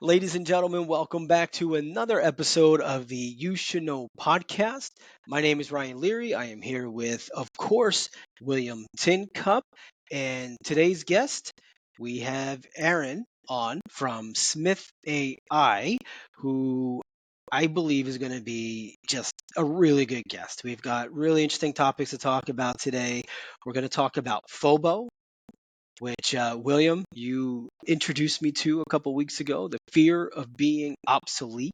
Ladies and gentlemen, welcome back to another episode of the You Should Know podcast. My name is Ryan Leary. I am here with, of course, William Tincup. And today's guest, we have Arron on from Smith.ai, who I believe is going to be just a really good guest. We've got really interesting topics to talk about today. We're going to talk about FOBO, which William, you introduced me to a couple weeks ago, the fear of being obsolete,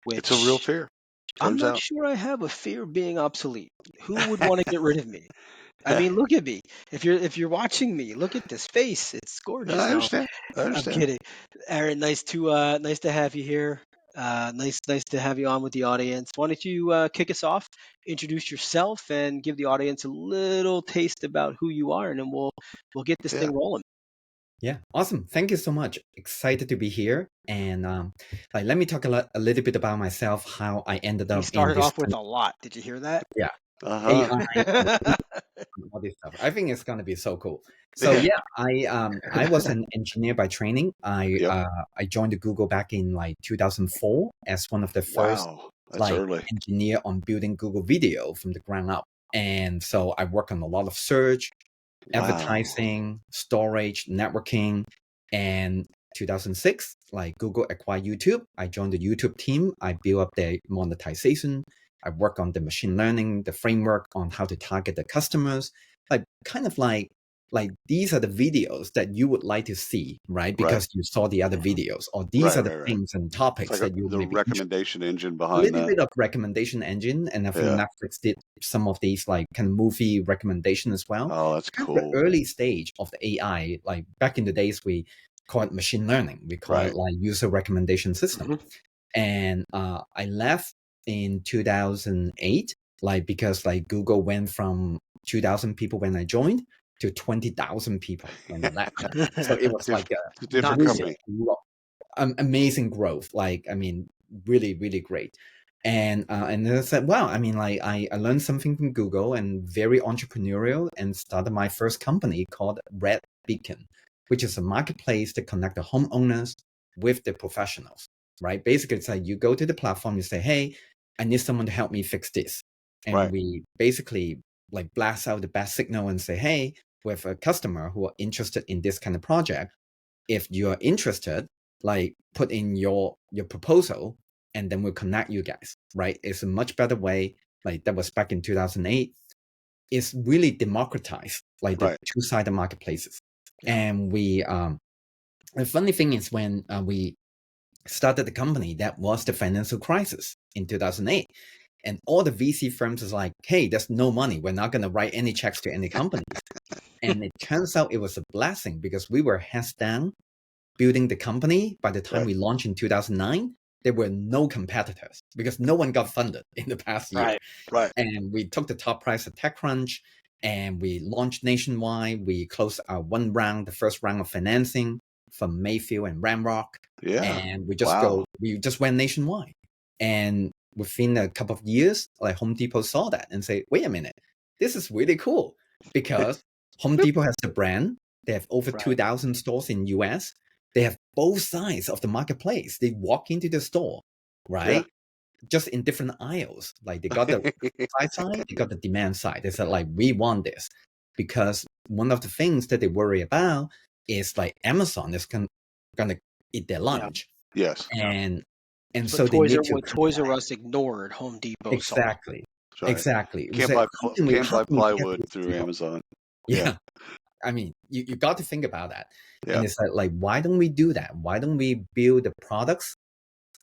It's a real which fear, I'm turns not out. sure I have a fear of being obsolete. Who would want to get rid of me? I mean, look at me. If you're watching me, look at this face. It's No, gorgeous. I No, understand. I I'm understand. kidding. Aaron, nice to have you here. Nice to have you on with the audience. Why don't you kick us off, introduce yourself, and give the audience a little taste about who you are, and then we'll get this Yeah. thing rolling. Yeah, awesome. Thank you so much. Excited to be here. And let me talk a little bit about myself, how I ended He up in started this off with a lot. Did you hear that? yeah, Uh-huh. AI, all this stuff. I think it's gonna be so cool. So Yeah. yeah, I was an engineer by training. Yep. I joined the Google back in like 2004 as one of the first Wow. That's early. engineer on building Google Video from the ground up. And so I work on a lot of search, Wow. advertising, storage, networking, and 2006, Google acquired YouTube. I joined the YouTube team. I built up their monetization. I work on the machine learning, the framework on how to target the customers. Like these are the videos that you would like to see, right? Because you saw the other videos, or these are the Right. things and It's topics like that you the may be interested. recommendation engine A behind little that. bit of recommendation engine, and I think Yeah. Netflix did some of these like kind of movie recommendation as well. Oh, that's Kind of the cool. early stage of the AI, like back in the days, we call it machine learning. We call Right. it like user recommendation system. Mhm. And I left in 2008, because like Google went from 2,000 people when I joined to 20,000 people when I left. So it was like It's a different Nuts. company. amazing growth. Like, I mean, really, really great. And then I said, well, I mean, like I learned something from Google and very entrepreneurial, and started my first company called Red Beacon, which is a marketplace to connect the homeowners with the professionals, right? Basically, it's like you go to the platform, you say, hey, I need someone to help me fix this. And Right. we basically like blast out the best signal and say, hey, we have a customer who are interested in this kind of project. If you're interested, like put in your proposal, and then we'll connect you guys, right? It's a much better way. Like that was back in 2008. It's really democratized, like the Right. two-sided marketplaces. And we, the funny thing is when we started the company, that was the financial crisis in 2008. And all the VC firms is like, hey, there's no money. We're not going to write any checks to any companies. And it turns out it was a blessing, because we were heads down building the company. By the time Right. we launched in 2009, there were no competitors because no one got funded in the past year. Right. And we took the top price at TechCrunch, and we launched nationwide. We closed our the first round of financing from Mayfield and Ramrock. Yeah. And we just went nationwide. And within a couple of years, like Home Depot saw that and say, wait a minute, this is really cool, because Home Depot has the brand. They have over 2,000 stores in US. They have both sides of the marketplace. They walk into the store, right? Just in different aisles. Like they got the supply side, they got the demand side. They said, like, we want this, because one of the things that they worry about is like Amazon is gonna eat their lunch. Yes. And So so they need to Toys R Us ignored, Home Depot saw. exactly. Right. Exactly. It was Can't like, buy how can we plywood get through people? Amazon. Yeah. I mean, you got to think about that. Yeah. And it's like, why don't we do that? Why don't we build the products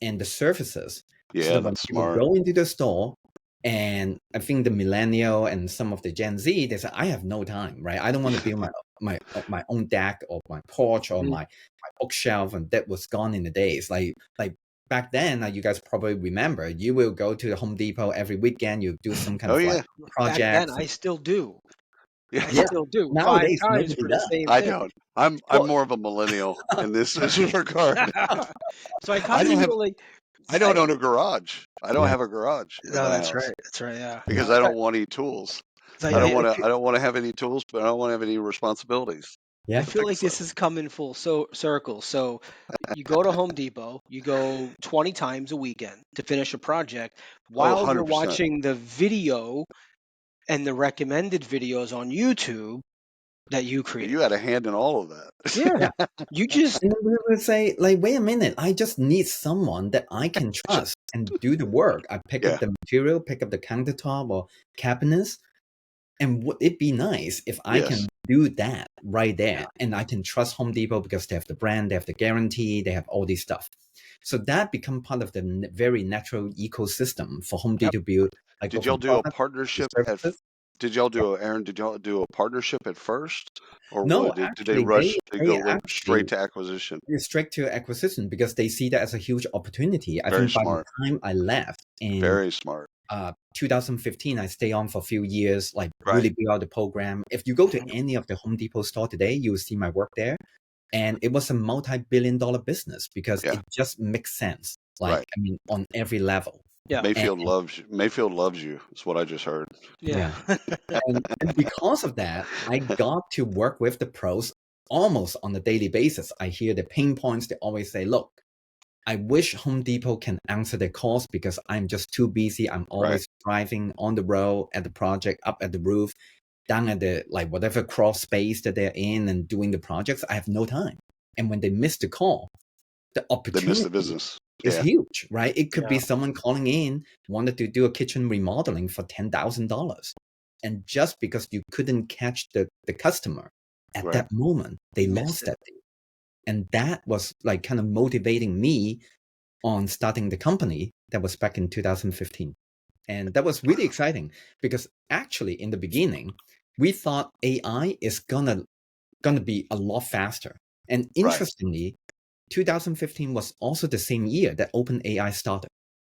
and the services Yeah, so that when that's people smart. go into the store, and I think the millennial and some of the Gen Z, they say, I have no time, right? I don't want to build my own deck or my porch or my bookshelf, and that was gone in the days. Like back then, you guys probably remember, you will go to the Home Depot every weekend, you do some kind Oh of yeah. like Back then, projects. I still do. Yeah. I Yeah. still do. 5 Nowadays, times nobody for the does. same I thing. don't. I'm Well, more of a millennial in this regard. So I I kind of don't have. feel like I don't own a garage. I don't have a garage in No, my that's house right. That's right. Yeah. because I don't want any tools. So I don't want to have any tools, but I don't want to have any responsibilities. I Yeah. feel think like so. this is coming full circle. So you go to Home Depot, you go 20 times a weekend to finish a project Oh, while you're 100%. watching the video and the recommended videos on YouTube that you You created. had a hand in all of Yeah. Yeah. that. You just And then we would say, like, wait a minute, I just need someone that I can trust and do the work. I pick up Yeah, the material, pick up the countertop or cabinets. And would it be nice if I yes, can do that right yeah, there? And I can trust Home Depot because they have the brand, they have the guarantee, they have all these stuff. So that become part of the very natural ecosystem for Home yep. Depot to build, like go Did y'all from do a product to partnership services. did y'all do, Aaron, did y'all do a partnership at first? Or No, what, did they actually, rush, they they go straight actually to acquisition? restrict to acquisition because they see that as a huge opportunity. I Very think by the smart, time I left in very smart. 2015, I stay on for a few years, like Right, really build out the program. If you go to Mhm. any of the Home Depot store today, you will see my work there. And it was a multi-billion-dollar business because yeah, it just makes sense. Like, right. I mean, on every level. Yeah. And Mayfield loves you, is what I just heard. Yeah. yeah, and because of that, I got to work with the pros almost on a daily basis. I hear the pain points. They always say, look, I wish Home Depot can answer their calls because I'm just too busy. I'm Right. always driving on the road at the project, up at the roof, down at the like whatever cross space that they're in and doing the projects. I have no time. And when they miss the call, the They missed the opportunity business. is Yeah, huge, right? It could be Yeah. someone calling in, wanted to do a kitchen remodeling for $10,000. And just because you couldn't catch the customer at right. that moment, they You missed lost it. that deal. And that was like kind of motivating me on starting the company. That was back in 2015. And that was really exciting because actually in the beginning, we thought AI is gonna be a lot faster. And Right, interestingly, 2015 was also the same year that OpenAI started.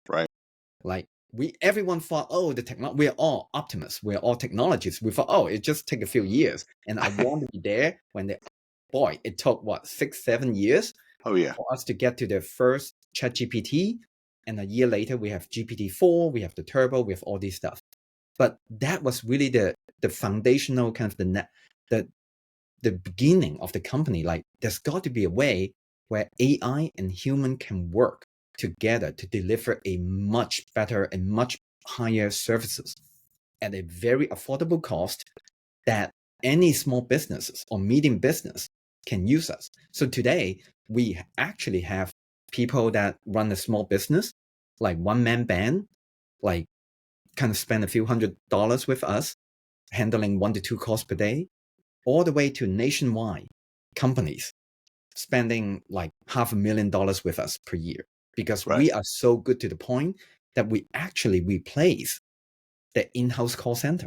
right. Like everyone thought, oh, the technology, we're all optimists, we're all technologists. We thought, oh, it just take a few years. And I want to be there when boy, it took what, 6, 7 years Oh, yeah, for us to get to the first ChatGPT. And a year later, we have GPT-4, we have the Turbo, we have all these stuff. But that was really the foundational kind of the the beginning of the company. Like there's got to be a way where AI and human can work together to deliver a much better and much higher services at a very affordable cost that any small businesses or medium business can use us. So today we actually have people that run a small business, like one-man band, like kind of spend a few $100s with us, handling 1 to 2 calls per day, all the way to nationwide companies spending like $500,000 with us per year because right, we are so good to the point that we actually replace the in-house call center.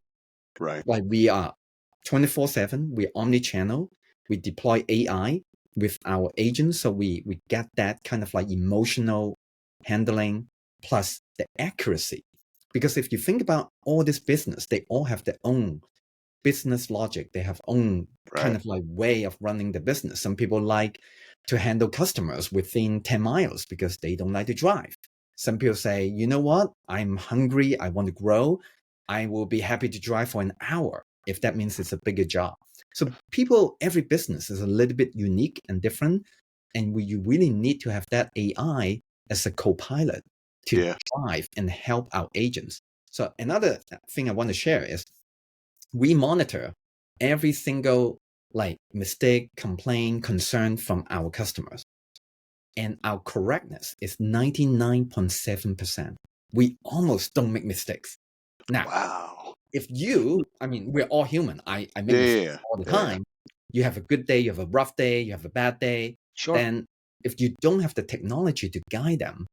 right, Like we are 24/7, we're omni-channel, we deploy AI with our agents. So we get that kind of like emotional handling plus the accuracy. Because if you think about all this business, they all have their own business logic. They have own kind right. of like way of running the business. Some people like to handle customers within 10 miles because they don't like to drive. Some people say, you know what? I'm hungry. I want to grow. I will be happy to drive for an hour if that means it's a bigger job. So every business is a little bit unique and different. And you really need to have that AI as a co-pilot to Yeah, drive and help our agents. So another thing I want to share is we monitor every single like mistake, complaint, concern from our customers. And our correctness is 99.7%. We almost don't make mistakes. Now, wow. if I mean, we're all human. I Yeah, make yeah, mistakes yeah, all the yeah, yeah. time. You have a good day, you have a rough day, you have a bad day. Sure. Then if you don't have the technology to guide them,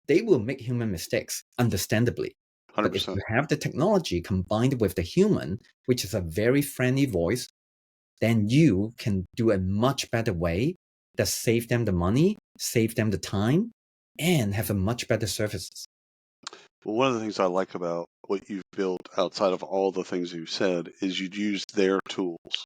they will make human mistakes, understandably. But if 100%. you have the technology combined with the human, which is a very friendly voice, then you can do a much better way that save them the money, save them the time, and have a much better services. Well, one of the things I like about what you've built outside of all the things you said is you'd use their tools.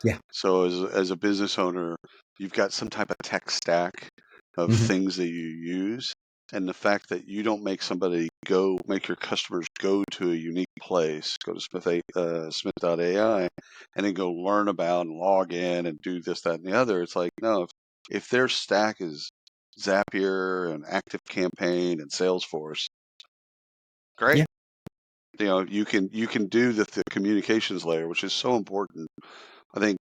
Yeah. So as a business owner, you've got some type of tech stack of Mhm. things that you use, And the fact that you don't make make your customers go to a unique place, go to Smith.ai, and then go learn about and log in and do this, that, and the other. It's like, no, if their stack is Zapier and ActiveCampaign and Salesforce, great. Yeah. You can do the communications layer, which is so important. I think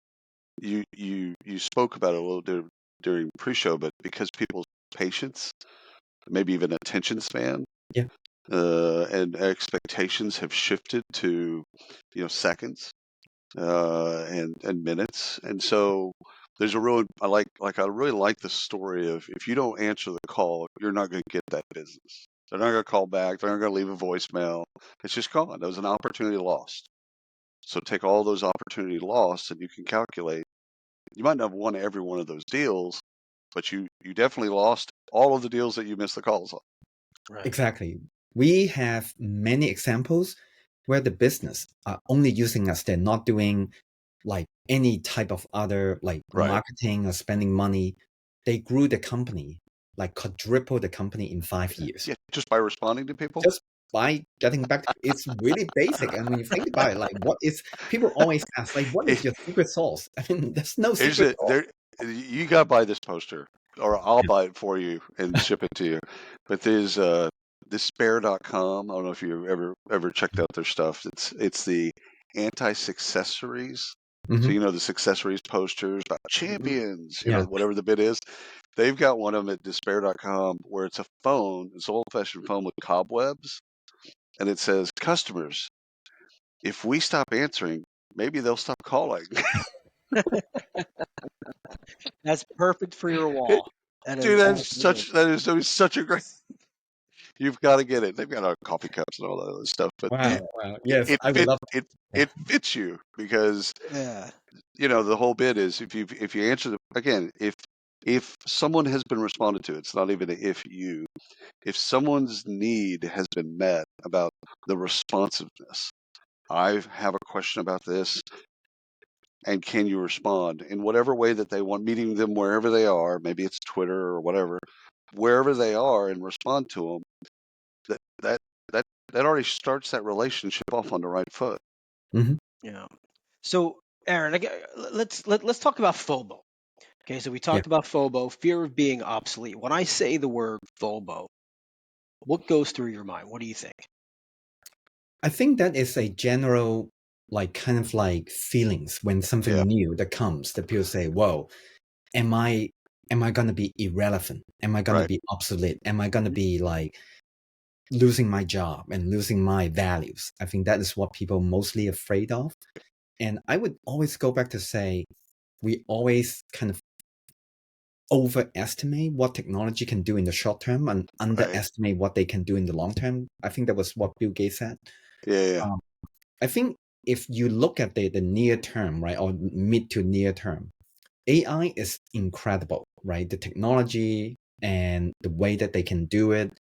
you spoke about it a little during pre-show, but because people's patience, maybe even attention span, Yeah. and expectations have shifted to seconds and minutes, and so there's a real I really like the story of, if you don't answer the call, you're not going to get that business. They're not going to call back. They're not going to leave a voicemail. It's just gone. There was an opportunity lost. So take all those opportunity lost, and you can calculate. You might not have won every one of those deals, but you definitely lost all of the deals that you missed the calls on. Right. Exactly. We have many examples where the business are only using us. They're not doing like any type of other like Right. marketing or spending money. They grew the company, like quadruple the company in 5 years. Yeah, just by responding to people. Just by getting back to it's really basic. And when you think about it, like people always ask, like, what is your secret sauce? I mean, there's no secret sauce. You got to buy this poster, or I'll buy it for you and ship it to you. But there's despair.com. I don't know if you ever checked out their stuff. It's the anti-successories. Mhm. So the successories posters about champions, Yeah. whatever the bit is. They've got one of them at despair.com where it's a phone, it's an old-fashioned phone with cobwebs, and it says, "Customers, if we stop answering, maybe they'll stop calling." That's perfect for your wall. That is Dude, absolutely. that is such a great. You've got to get it. They've got coffee cups and all that other stuff, but Wow. Yes, it I would fit love it fits you, because Yeah. the whole bit is, if you answer again, if someone has been responded to, it's not even if someone's need has been met about the responsiveness. I have a question about this, and can you respond in whatever way that they want, meeting them wherever they are, maybe it's Twitter or whatever, wherever they are, and respond to them. That that already starts that relationship off on the right foot. Mhm. Yeah. So, Aaron, let's talk about FOBO. Okay, so we talked about FOBO, fear of being obsolete. When I say the word FOBO, what goes through your mind? What do you think? I think that is a general, like, kind of like feelings when something Yeah. new that comes, that people say, whoa, am I going to be irrelevant? Am I going to Right. be obsolete? Am I going to be like losing my job and losing my values? I think that is what people mostly afraid of. And I would always go back to say, we always kind of overestimate what technology can do in the short term and underestimate what they can do in the long term. I think that was what Bill Gates said. Yeah. I think if you look at the near term, right, or mid to near term, AI is incredible, right? The technology and the way that they can do it.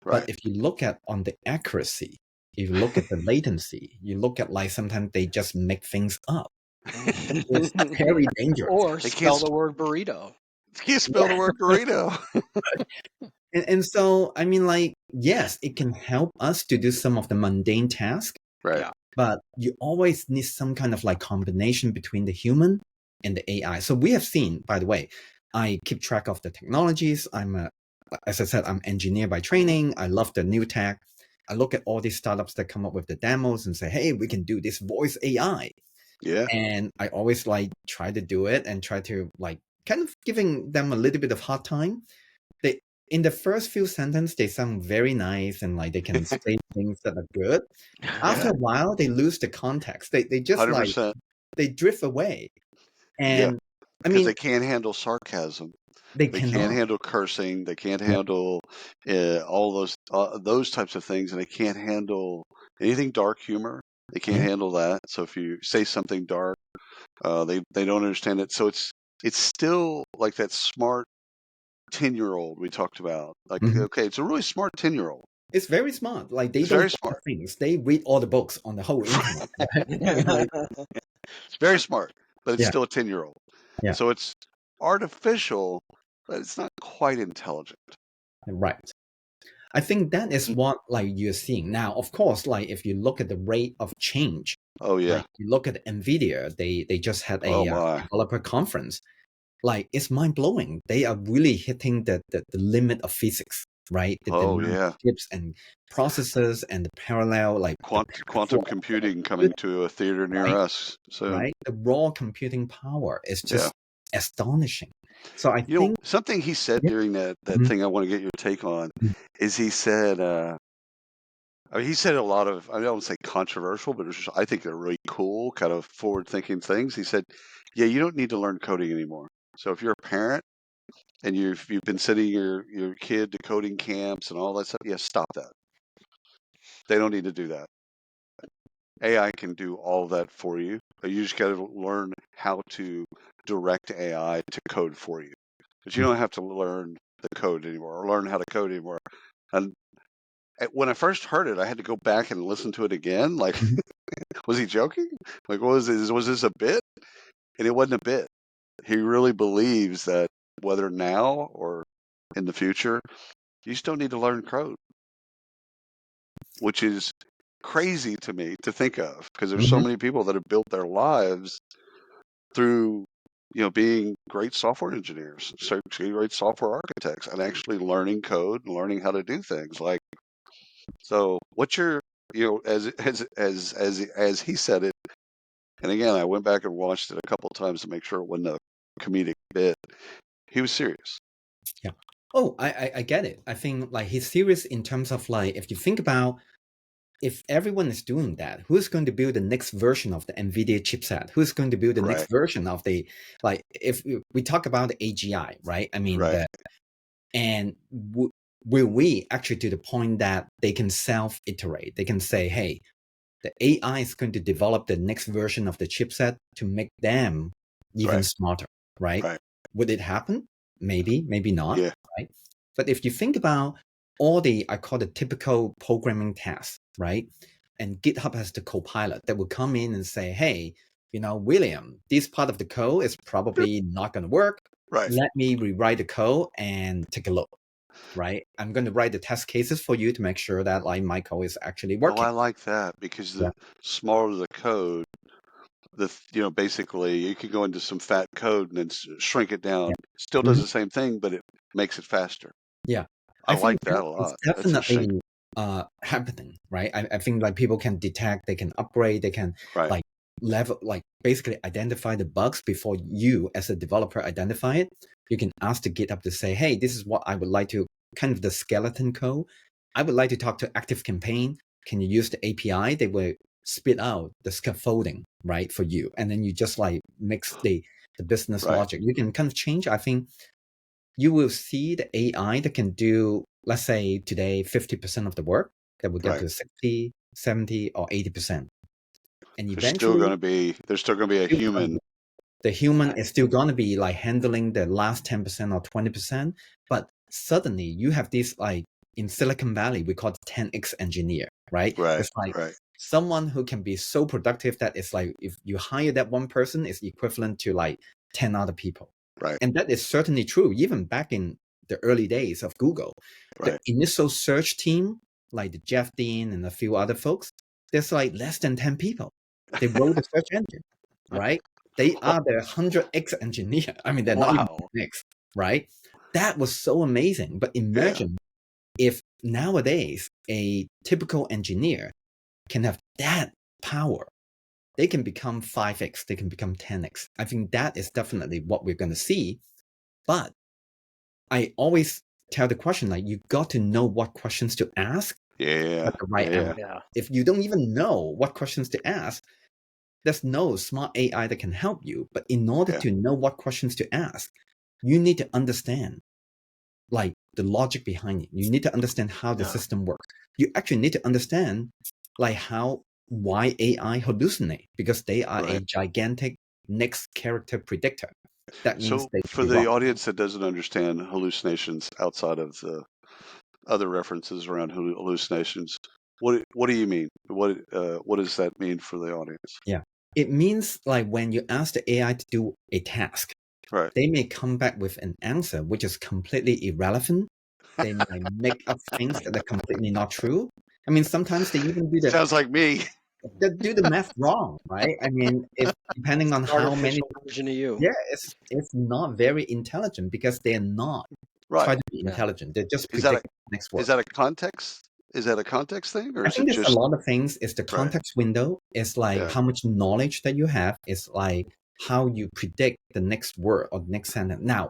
Right. But if you look at on the accuracy, if you look at the latency, you look at like sometimes they just make things up. It's very dangerous. Or They spell the word burrito. can't spell the word burrito. And so, I mean, like, yes, it can help us to do some of the mundane tasks, Right. Yeah. but you always need some kind of like combination between the human and the AI. So we have seen, by the way, I keep track of the technologies. As I said, I'm engineer by training. I love the new tech. I look at all these startups that come up with the demos and say, hey, we can do this voice AI. Yeah. And I always like try to do it and try to like kind of giving them a little bit of hard time. They in the first few sentences, they sound very nice and like they can say things that are good. After a while, they lose the context. They just 100%. they drift away. Yeah. And I Because mean, they can't handle sarcasm. they They can't cannot. handle cursing. They can't Yeah. handle all those types of things, and they can't handle anything dark humor. They can't Yeah. handle that. So if you say something dark, they don't understand it. So it's still like that smart 10-year-old we talked about. Like, Mhm. okay, it's a really smart 10-year-old. It's very smart. Like they It's don't very buy smart. things. They read all the books on the whole internet. I mean, like, It's very smart, but it's yeah. still a 10-year-old. Yeah. So it's artificial, but it's not quite intelligent. Right. I think that is what like you're seeing now. Of course, like if you look at the rate of change, Oh yeah. like you look at NVIDIA, they just had Oh a my. developer conference. Like it's mind blowing. They are really hitting the limit of physics, right? The Oh amount yeah. of chips and processors and the parallel, like the Quantum computing coming to a theater near right? us soon. Right? The raw computing power is Yeah. just astonishing. So I You know, think, something he said yeah, during that mhm, thing I want to get your take on mhm, is he said, I mean, he said a lot of, I don't say controversial, but I think they're really cool, kind of forward-thinking things. He said, yeah, you don't need to learn coding anymore. So if you're a parent and you've been sending your kid to coding camps and all that stuff, yeah, stop that. They don't need to do that. AI can do all of that for you. But you just got to learn how to direct AI to code for you. But you mhm, don't have to learn the code anymore or learn how to code anymore. And when I first heard it, I had to go back and listen to it again. Like, mhm. was he joking? Like, what was this? Was this a bit? And it wasn't a bit. He really believes that whether now or in the future, you still need to learn code, which is crazy to me to think of because there's so Mhm. many people that have built their lives through being great software engineers, so great software architects, and actually learning code and learning how to do things. Like, so what's your as he said it, and again I went back and watched it a couple of times to make sure it wasn't a comedic bit. He was serious. Yeah. Oh, I get it. I think like he's serious in terms of like if you think about if everyone is doing that, who's going to build the next version of the NVIDIA chipset? Who's going to build the Right, next version of the like if we talk about the AGI, right? I mean right, the and will we actually to the point that they can self-iterate? They can say, hey, the AI is going to develop the next version of the chipset to make them even right, smarter, right? right. Would it happen? Maybe, maybe not, Yeah, right? But if you think about all the, I call it typical programming tasks, right? And GitHub has the copilot that will come in and say, hey, William, this part of the code is probably not going to work. right. Let me rewrite the code and take a look, right? I'm going to write the test cases for you to make sure that like my code is actually Oh, working. I like that because Yeah. the smaller the code, basically you can go into some fat code and then shrink it Yeah. down. Still does Mhm. the same thing, but it makes it faster. Yeah. I I think like that that a is lot. That's interesting. definitely happening, right? I think like people can detect, they can upgrade, they can Right, like level, like basically identify the bugs before you as a developer identify it. You can ask the GitHub to say, hey, this is what I would like to kind of the skeleton code. I would like to talk to Active Campaign. Can you use the API? They will spit out the scaffolding, right, for you. And then you just like mix the business right, logic. You can kind of change. I think you will see the AI that can do, let's say today, 50% of the work that will get right. to 60, 70, or 80%. And There's still eventually, going to be a still gonna human. be- the human is still going to be like handling the last 10% or 20%. But suddenly you have this like in Silicon Valley, we call it 10x engineer, right? Right, It's like right, someone who can be so productive that it's like if you hire that one person, it's equivalent to like 10 other people. right, And that is certainly true. Even back in the early days of Google, the right. initial search team, like the Jeff Dean and a few other folks, there's like less than 10 people. They wrote the search engine, right? They are the 100x engineer. I mean, they're not even Wow. 10x, right? That was so amazing. But Yeah. imagine if nowadays a typical engineer can have that power. They can become 5x, they can become 10x. I think that is definitely what we're going to see. But I always tell the question like you got to know what questions to ask Yeah. at the right Yeah. angle. Yeah. If you don't even know what questions to ask, there's no smart AI that can help you. But in order Yeah. to know what questions to ask, you need to understand like the logic behind it. You need to understand how the Yeah. system works. You actually need to understand like why AI hallucinate because they are a Right. gigantic next character predictor. That means So they for be the wrong. audience that doesn't understand hallucinations outside of the other references around hallucinations, what do you mean? What does that mean for the audience? Yeah. It means like when you ask the AI to do a task, Right. they may come back with an answer which is completely irrelevant They might make up things that are completely not true. I mean, sometimes they even Sounds like me. do the math wrong, right? I mean, if depending on how many, Artificial version of you. yeah, it's not very intelligent because they're not Right. trying to be Yeah. intelligent. They're just Is that a predicting the next is word. that a context? Is that a context thing, or I is it think there's a just lot of things. It's the right? context window. It's like Yeah. how much knowledge that you have. It's like how you predict the next word or the next sentence. Now,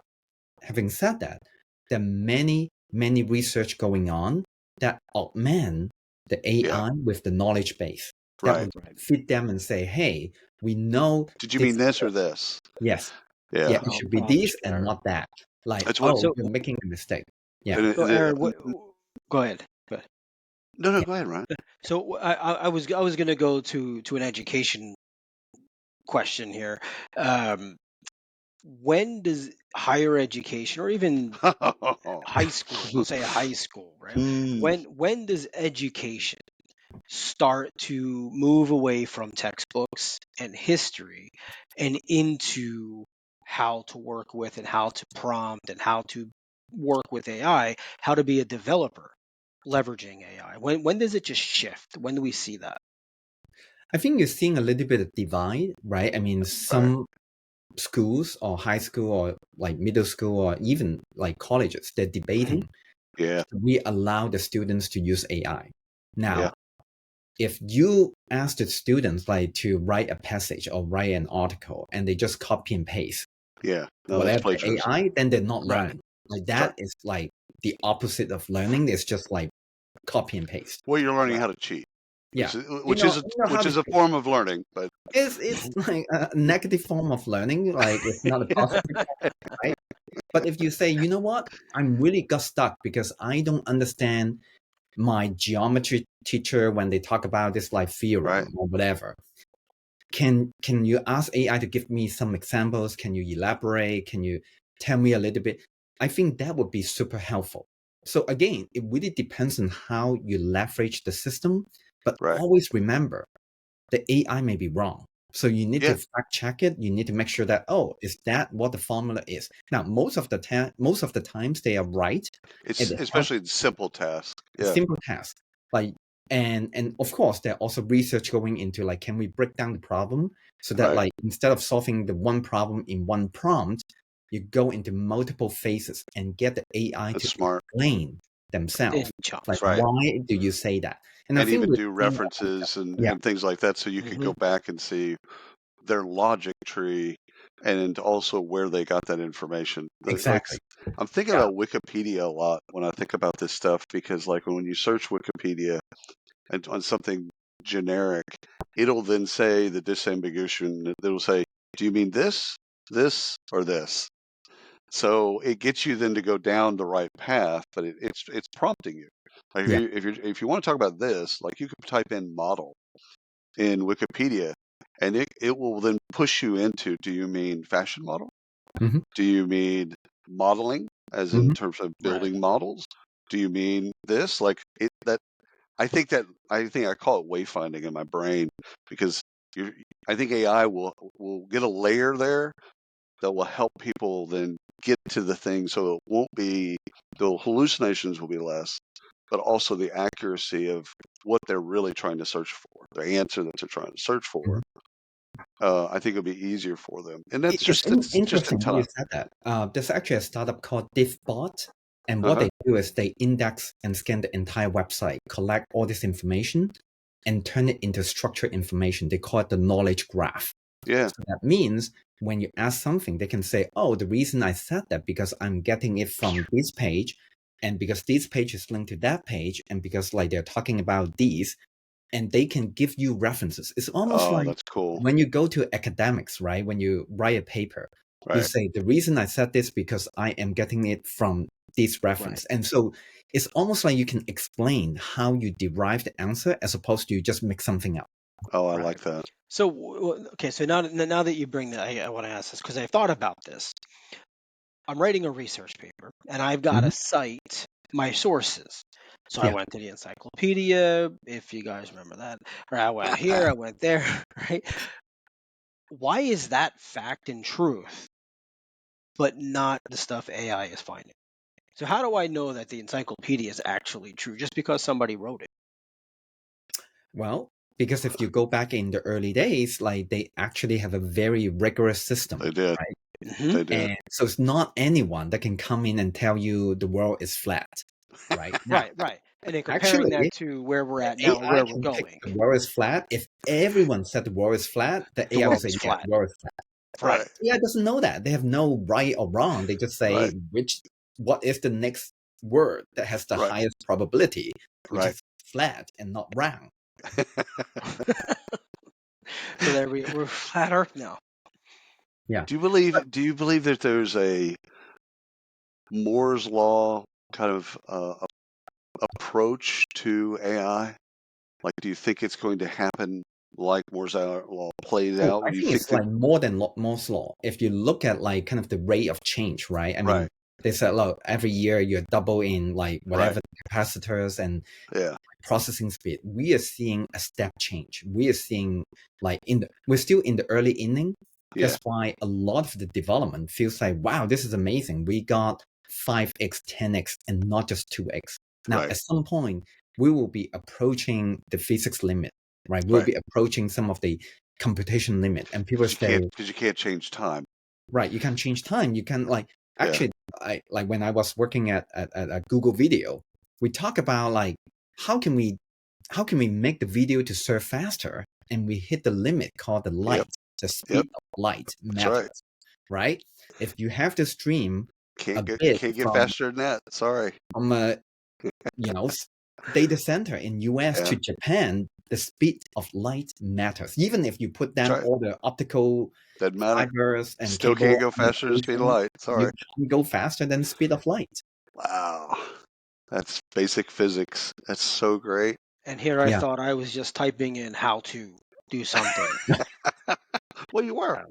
having said that, there are many research going on that augment the Yeah. AI with the knowledge base that Right. would feed them and say, hey, we know Did you this. mean this or this? Yes. Yeah, Yeah. it Oh, should be probably this should be and there. not that. Like, That's what. oh, So, you're making a mistake. Yeah. And so Aaron, go ahead. Go ahead. no, Yeah. go ahead, Ryan. So I was going to go to an education question here. Um, when does higher education or even high school, let's say high school, right? Hmm. When does education start to move away from textbooks and history and into how to work with and how to prompt and how to work with AI, how to be a developer leveraging AI? When does it just shift? When do we see that? I think you're seeing a little bit of divide, right? I mean, Right. some schools or high school or like middle school or even like colleges, they're Hmm. debating, Yeah. we allow the students to use AI. Yeah. Now, if you ask the students like to write a passage or write an article and they just copy and paste Yeah. No, that's whatever the plagiarism. AI, then they're not Right. learning. Like That's right. that is like the opposite of learning. It's just like copy and paste. Well, you're learning Right. how to cheat, Yeah. which is You know how which to is a cheat. form of learning, but It's like a negative form of learning. Like it's not a positive form, right? But if you say, you know what, I'm really got stuck because I don't understand my geometry teacher when they talk about this like right. theorem or whatever. Can you ask AI to give me some examples? Can you elaborate? Can you tell me a little bit? I think that would be super helpful. So again, it really depends on how you leverage the system, but Right. always remember the AI may be wrong. So you need to Yeah. fact check it. You need to make sure that, oh, is that what the formula is? Now, most of the times they are right. It's And they help especially in simple tasks. a Yeah. simple task. Like and of course there are also research going into like can we break down the problem so that Right. like instead of solving the one problem in one prompt, you go into multiple phases and get the AI That's to smart. explain themselves. In Like chunks, right? Right. why do you say that? And I And think even we're do seeing that. references Yeah, and things like that, so you could Hmm. go back and see their logic tree and also where they got that information. Like exactly. I'm thinking Yeah. about Wikipedia a lot when I think about this stuff because like when you search Wikipedia and on something generic, it'll then say the disambiguation. It'll say, "Do you mean this, or this?" So it gets you then to go down the right path, but it's prompting you. Like Yeah. if you want to talk about this, like you could type in model in Wikipedia, and it will then push you into, do you mean fashion model? Hmm. Do you mean modeling, as in Hmm. terms of Right. building models? Do you mean this? Like I think I call it wayfinding in my brain because you're, I think AI will get a layer there that will help people then get to the thing, so it won't be the hallucinations will be less, but also the accuracy of what they're really trying to search for, the answer that they're trying to search for. I think it'll be easier for them, and that's it's just in Interesting that you time, said that. There's actually a startup called DivBot, and what uh-huh. they do is they index and scan the entire website, collect all this information, and turn it into structured information. They call it the knowledge graph. Yeah. So that means when you ask something, they can say, "Oh, the reason I said that because I'm getting it from this page, and because this page is linked to that page, and because like they're talking about these." And they can give you references. It's almost Oh, like that's cool. when you go to academics, right? When you write a paper, you Right. say, the reason I said this because I am getting it from this Right. reference. And so it's almost like you can explain how you derive the answer as opposed to you just make something up. Oh, I Right. like that. So okay, so now that you bring that, I want to ask this because I thought about this. I'm writing a research paper and I've got Mhm. to cite my sources. So I Yeah. went to the encyclopedia, if you guys remember that, or I went here, I went there, right? Why is that fact and truth, but not the stuff AI is finding? So how do I know that the encyclopedia is actually true just because somebody wrote it? Well, because if you go back in the early days, like they actually have a very rigorous system, They did. right? Hmm. They did. And so it's not anyone that can come in and tell you the world is flat, right? Now, Right, right. And then comparing that actually, to where we're the at now and AI where we're can pick going, the world is flat. If everyone said the world is flat, the the AI will world say, is yeah, flat. the world is flat. Right. Right. AI doesn't know that. They have no right or wrong. They just Right. say what is the next word that has the Right. highest probability, which Right. is flat and not round. So there we're flat Earth now. Yeah. Do you believe that there's a Moore's law kind of approach to AI? Like, do you think it's going to happen like Moore's law plays Oh, out? Or I do you think think it's that like more than Moore's law. If you look at like kind of the rate of change, right? I mean, right, they said, look, every year you're double in like right, whatever capacitors and yeah, processing speed. We are seeing a step change. We are seeing like we're still in the early inning. yeah, That's why a lot of the development feels like, wow, this is amazing. We got 5x, 10x, and not just 2x. Now, right, at some point, we will be approaching the physics limit, right? We'll right. be approaching some of the computation limit. And people say, Because you can't change time. right, you can change time. You can like, Yeah, actually, I like when I was working at Google Video, we talk about like, how can we make the video to serve faster? And we hit the limit called the yep, light. The yep. speed of light That's right. matters, right? If you have to stream a bit Can't get from faster than that. Sorry. a you know data center in US Yeah, to Japan, the speed of light matters. Even if you put that's down right. all the optical Doesn't matter. fibers and Still cable can't go faster than the speed of communication, light. you Sorry. can go faster than the speed of light. Wow. That's basic physics. That's so great. And here I Yeah. thought I was just typing in how to do something. Well, you were. Um,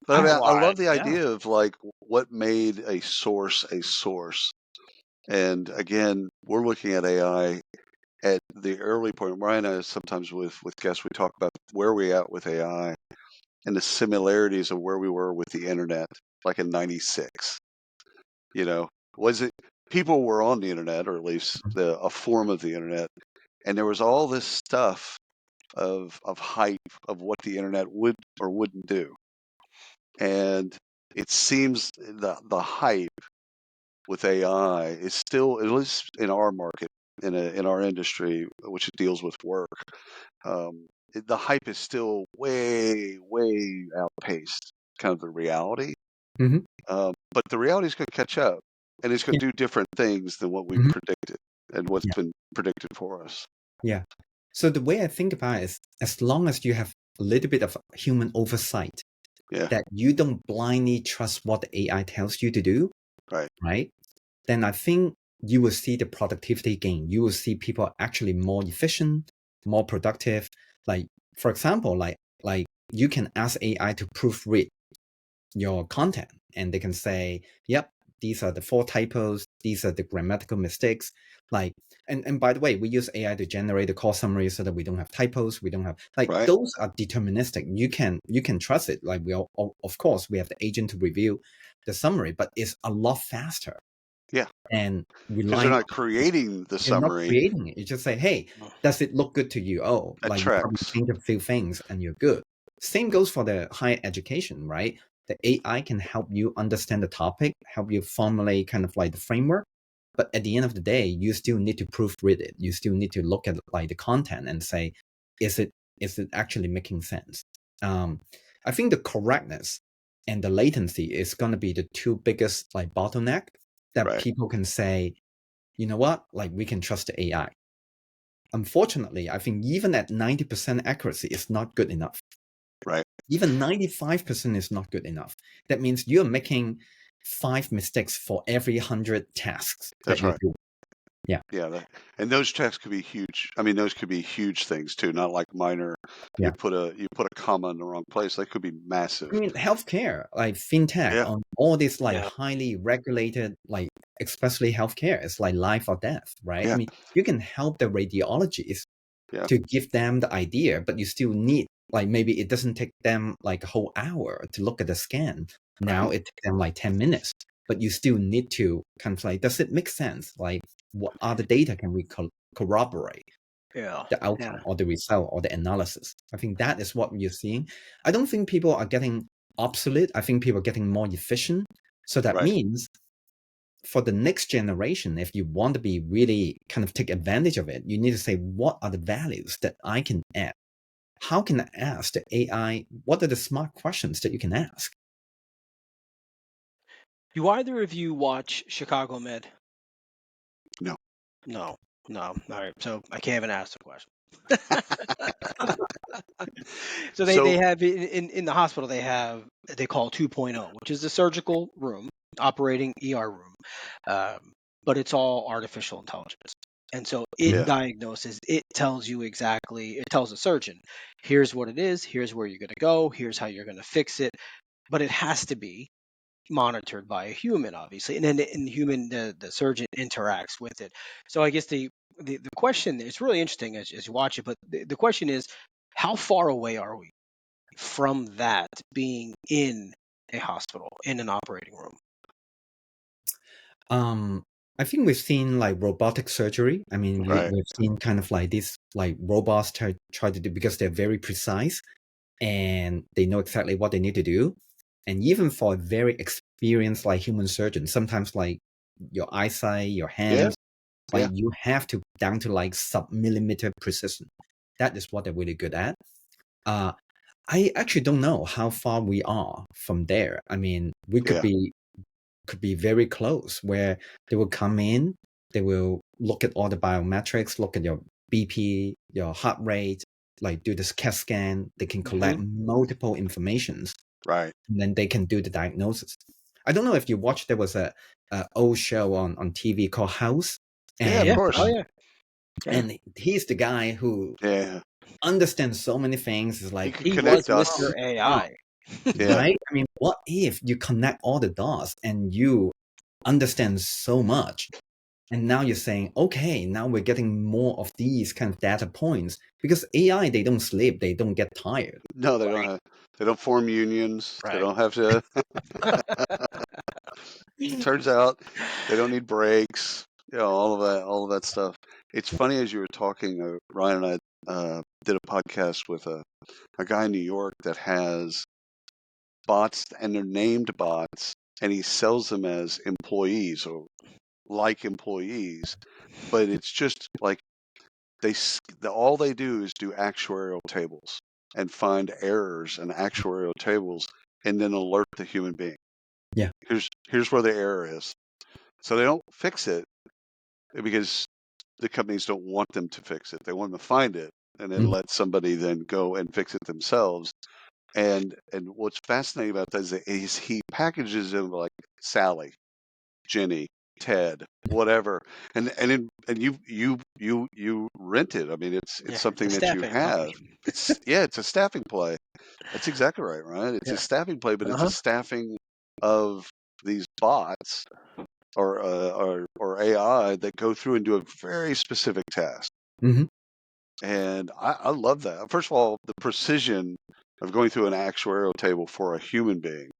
But I mean, I well, love the yeah. idea of like what made a source a source. And again, we're looking at AI at the early point. Ryan and I sometimes with guests we talk about where we at with AI and the similarities of where we were with the internet, like in '96. You know, was it people were on the internet, or at least a form of the internet, and there was all this stuff of hype of what the internet would or wouldn't do, and it seems the hype with AI is still, at least in our market, in our industry, which deals with work, the hype is still way outpaced kind of the reality. Mhm. But the reality is going to catch up, and it's going Yeah. to do different things than what we Mhm. predicted and what's Yeah. been predicted for us. Yeah. So the way I think about it is, as long as you have a little bit of human oversight, Yeah, that you don't blindly trust what the AI tells you to do, right, right? Then I think you will see the productivity gain. You will see people actually more efficient, more productive. Like, for example, like you can ask AI to proofread your content, and they can say, yep, these are the 4 typos, these are the grammatical mistakes. Like, and by the way, we use AI to generate the core summary so that we don't have typos, we don't have like right. those are deterministic. You can trust it. Like of course we have the agent to review the summary, but it's a lot faster Yeah, and because they're relying not on creating the you're not summary creating it. You just say, hey, does it look good to you? Oh, that like you probably tracks. change a few things and you're good. Same goes for the higher education, right? The AI can help you understand the topic, help you formulate kind of like the framework. But at the end of the day, you still need to proofread it. You still need to look at like the content and say, is it actually making sense? I think the correctness and the latency is going to be the 2 biggest like bottleneck that Right, people can say, you know what, like we can trust the AI. Unfortunately, I think even at 90% accuracy is not good enough. right. Even 95% is not good enough. That means you're making 5 mistakes for every 100 tasks that That's you right. do. Yeah, Yeah, and those checks could be huge. I mean, those could be huge things too, not like minor. yeah. You put a comma in the wrong place. That could be I massive. mean, healthcare, like fintech, Yeah, on all this like Yeah. highly regulated, like especially healthcare, it's like life or death, right? I yeah, mean, you can help the radiologists yeah, to give them the idea, but you still need like maybe it doesn't take them like a whole hour to look at the scan. Now right. it takes them like 10 minutes. but you still need to kind of like, does it make sense? Like, what are the data can we corroborate Yeah. the outcome or the result or the analysis? I think that is what you're seeing. I don't think people are getting obsolete. I think people are getting more efficient. So that means for the next generation, if you want to be really kind of take advantage of it, you need to say, what are the values that I can add? How can I ask the AI? What are the smart questions that you can ask? Do either of you watch Chicago Med? No. No, no. All right, so I can't even ask the question. So they So have in the hospital they call 2.0, which is the surgical room, operating ER room, but it's all artificial intelligence. And so it yeah, diagnoses, it tells you exactly, it tells the surgeon, here's what it is, here's where you're going to go, here's how you're going to fix it, but it has to be monitored by a human, obviously, and then the human, the surgeon interacts with it. So I guess the question, it's really interesting as you watch it, but the question is, how far away are we from that being in a hospital, in an operating room? I think we've seen like robotic surgery. I mean, right. we've seen kind of like these like robots try to do, because they're very precise and they know exactly what they need to do. And even for a very experienced like human surgeon, sometimes like your eyesight, your Yeah, hands, yeah, like you have to down to like sub-millimeter precision. That is what they're really good at. Uh, I actually don't know how far we are from there. I mean, we yeah, could be very close, where they will come in, they will look at all the biometrics, look at your BP, your heart rate, like do this CAT scan. They can collect multiple informations, right. and then they can do the diagnosis. I don't know if you watched, there was a old show on TV called House, Yeah, of Yeah. and Oh course. yeah. Yeah. and he's the guy who Yeah, understands so many things. It's he like, could He was connect oh, Mr. us. oh, AI. Yeah, right? I mean, what if you connect all the dots and you understand so much? And now you're saying, okay, now we're getting more of these kind of data points, because AI, they don't sleep, they don't get tired. no, Right. they don't form unions. They Right. don't have to. Turns out they don't need breaks. You know, all of that stuff. It's funny, as you were talking, Ryan and I did a podcast with a guy in New York that has bots, and they're named bots, and he sells them as employees or like employees, but it's just like all they do is do actuarial tables and find errors in actuarial tables and then alert the human being. Yeah. Here's where the error is. So they don't fix it because the companies don't want them to fix it. They want them to find it and then Mhm. let somebody then go and fix it themselves. And what's fascinating about that is he packages them like Sally, Jenny, Ted, whatever, and you rent it. I mean, it's Yeah. It's a something that you staffing have. company. It's a staffing play. That's exactly right, right? It's a Yeah. staffing play, but it's a Uh-huh. staffing of these bots or AI that go through and do a very specific task. Mhm. And I love that. First of all, the precision of going through an actuarial table for a human being,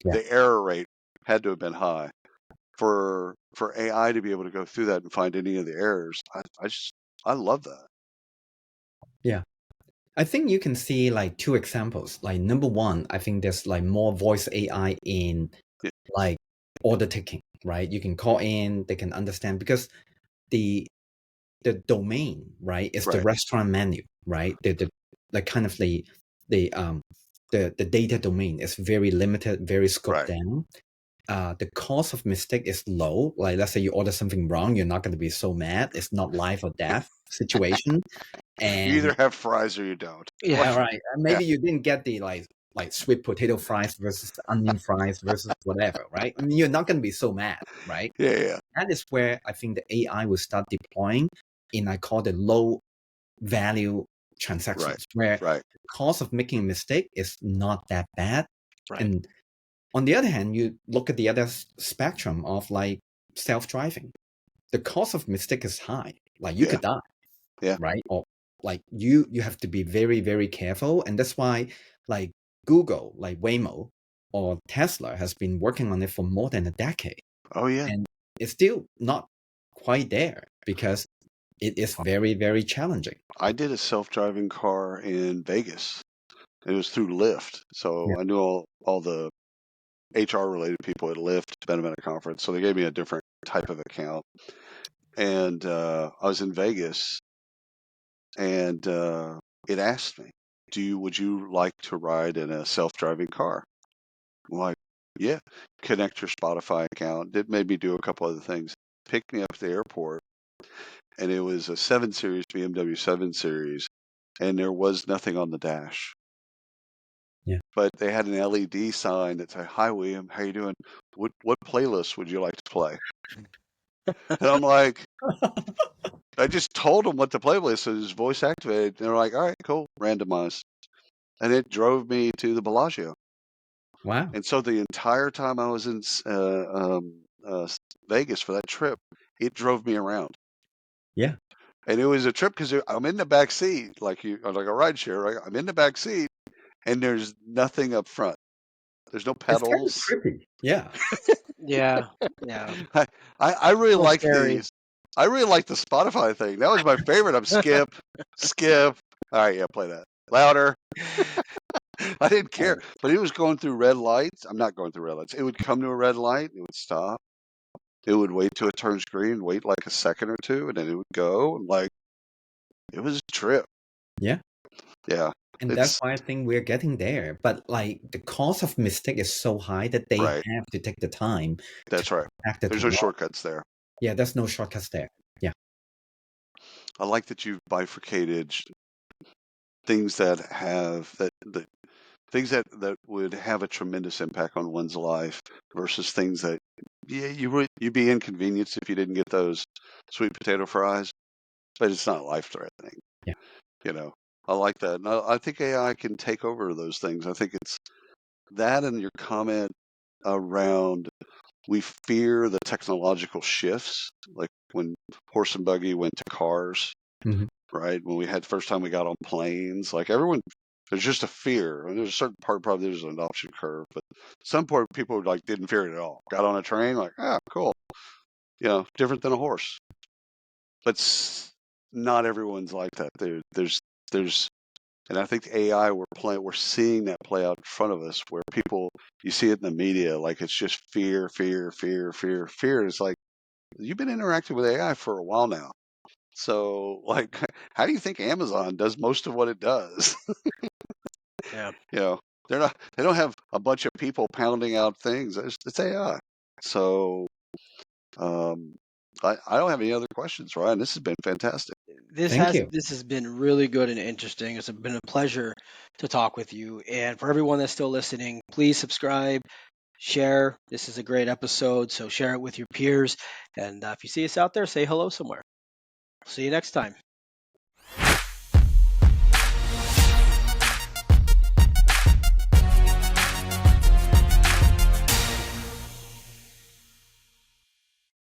Yeah. the error rate had to have been high. For AI to be able to go through that and find any of the errors, I love that. Yeah. I think you can see like two examples. Like number one, I think there's like more voice AI in Yeah, like order taking, right? You can call in, they can understand, because the domain, right, is the right, restaurant menu, right? The kind of the the data domain is very limited, very scoped right. down. The cost of mistake is low. Like, let's say you order something wrong, you're not going to be so mad. It's not life or death situation. You And either have fries or you don't. Yeah. all What? right, Yeah, maybe you didn't get the like sweet potato fries versus onion fries versus whatever, right? I mean, you're not going to be so mad, right? yeah, yeah. That is where I think the AI will start deploying in, I call the low value Right, transactions, where right, the cost of making a mistake is not that bad. Right. And on the other hand, you look at the other spectrum of like self-driving. The cost of mistake is high. Like, you yeah, could die, yeah, right? Or like you have to be very, very careful. And that's why like Google, like Waymo, or Tesla has been working on it for more than a decade. Oh yeah. And it's still not quite there because it is very, very challenging. I did a self-driving car in Vegas. It was through Lyft. So Yeah. I knew all the HR related people at Lyft, been at a conference. So they gave me a different type of account. And I was in Vegas and it asked me, would you like to ride in a self-driving car? I'm like, yeah, connect your Spotify account. It made me do a couple other things. Picked me up at the airport, and it was a 7 Series, BMW 7 Series, and there was nothing on the dash. Yeah. But they had an LED sign that said, "Hi, William, how you doing? What playlist would you like to play?" And I'm like, I just told them what the playlist is, voice activated. And they're like, all right, cool, randomized. And it drove me to the Bellagio. Wow. And so the entire time I was in Vegas for that trip, it drove me around. Yeah. And it was a trip because I'm in the back seat, like a ride share, right? I'm in the back seat, and there's nothing up front. There's no It's kind of pedals. trippy. Yeah. Yeah, yeah. I really A little like scary. these. I really like the Spotify thing. That was my favorite. I'm skip. All right, yeah, play that louder. I didn't care, but it was going through red lights. I'm not going through red lights. It would come to a red light. It would stop. It would wait till it turns green, wait like a second or two, and then it would go. And like, it was a trip. Yeah. Yeah. And that's why I think we're getting there. But like the cost of mistake is so high that they Right. have to take the time. That's right. Act the There's no technology. shortcuts there. Yeah, there's no shortcuts there. Yeah. I like that you've bifurcated things that have that things that would have a tremendous impact on one's life versus things that you'd be inconvenienced if you didn't get those sweet potato fries, but it's not life threatening. Yeah. You know, I like that. And I think AI can take over those things. I think it's that, and your comment around we fear the technological shifts, like when horse and buggy went to cars, Mhm. right? When we had first time we got on planes, like everyone, there's just a fear. And there's a certain part probably there's an adoption curve, but some part people like didn't fear it at all. Got on a train, like, ah, cool, different than a horse. But not everyone's like that. There's, and I think AI we're seeing that play out in front of us, where people you see it in the media, like it's just fear, fear, fear, fear, fear. It's like you've been interacting with AI for a while now. So, like, how do you think Amazon does most of what it does? Yeah. They don't have a bunch of people pounding out things. It's AI. So, I don't have any other questions, Ryan. This has been fantastic. Thank you. This has been really good and interesting. It's been a pleasure to talk with you. And for everyone that's still listening, please subscribe, share. This is a great episode, so share it with your peers. And if you see us out there, say hello somewhere. See you next time.